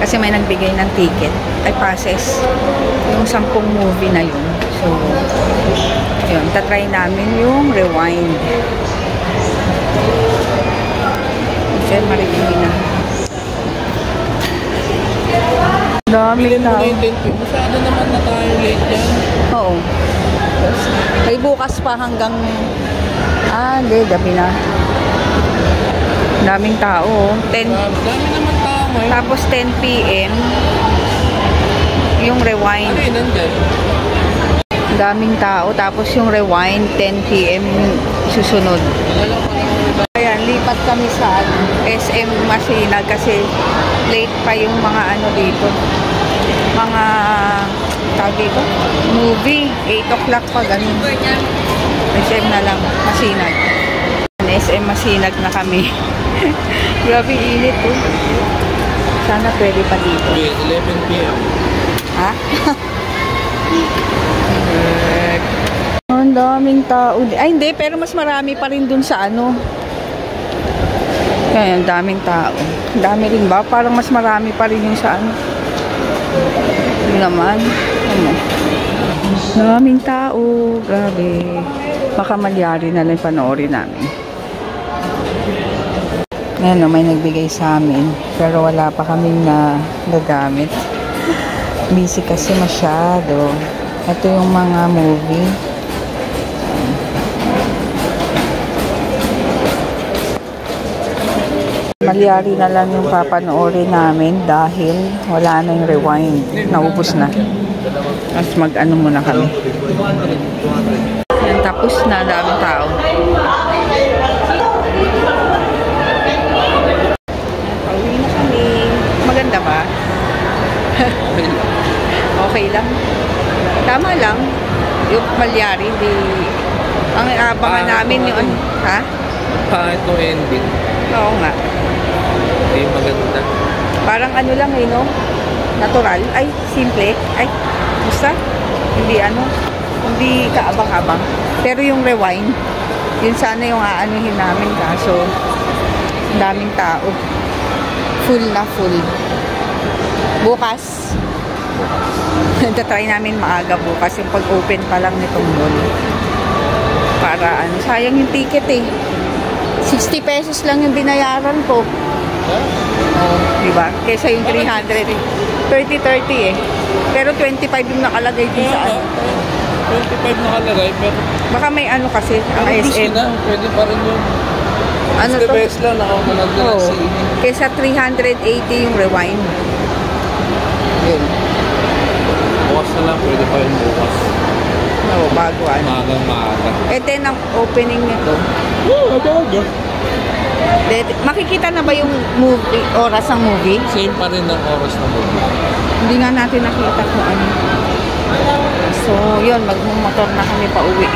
Kasi may nagbigay ng ticket. Ay, passes. Yung 10 movie na yun. So, yun. Tatry namin yung Rewind. Sir, marigin na. Dami na. Masyado naman na tayo late yan. Oo. Ay, bukas pa hanggang... hindi. Gabi na. Daming tao. 10... Dami naman tao ngayon. Tapos 10 PM yung Rewind. Ano yun, nandyan? Daming tao. Tapos yung Rewind, 10 PM yung susunod. Ayan, lipat kami sa SM Masinag kasi late pa yung mga ano dito. Mga tawag dito, movie. 8 o'clock pa, ganun. SM na lang, Masinag. SM Masinag na kami. Grabe init to. Sana pwede pa dito. 11 PM. Ha? Ang daming tao. Ay, hindi. Pero mas marami pa rin dun sa ano. Kaya, ang daming tao. Dami rin ba? Parang mas marami pa rin yung sa ano. Yun naman. Ano? Daming tao. Grabe. Baka malyari na lang panoorin namin. Ngayon, may nagbigay sa amin. Pero wala pa kaming nagamit. Busy kasi masyado. Ito yung mga movie. Malyari na lang yung papanoorin namin dahil wala na yung Rewind. Naubos na. Tapos mag-ano muna kami. Yan, tapos na, daming tao. Pauwi na kami. Maganda ba? Okay lang. Tama lang. Yung Malyari, di... Ang abangan namin yung... Ha? Pangit yung ending. Oo nga. Hindi maganda. Parang ano lang eh, no? Natural. Ay, simple. Ay, basta. Hindi ano. Hindi kaabang-abang. Pero yung Rewind, yun sana yung aanuhin namin. Kaso, daming tao. Full na full. Bukas. Try namin maaga bukas. Yung pag-open pa lang nitong mall. Para ano. Sayang yung ticket eh. 60 pesos lang yung binayaran ko. Oh, diba? Kesa yung 300. 30 eh. Pero 25 yung nakalagay din sa ano. 25 nakalagay, pero... Baka may ano kasi, ang SM. Pwede pa rin yung... Ano to? 60 pesos lang, nakamulag na lang sa ini. Kesa 380 yung Rewind. Yun. Bukas na lang, pwede pa rin bukas. Oo, bago ano. Maaga. Eh, 10 ang opening nito. Oo, aga. Makikita na ba yung movie, oras ng movie? Same pa rin ang oras ng movie. Hindi nga natin nakita kung ano. So, yun, magmumotor na kami pa uwi.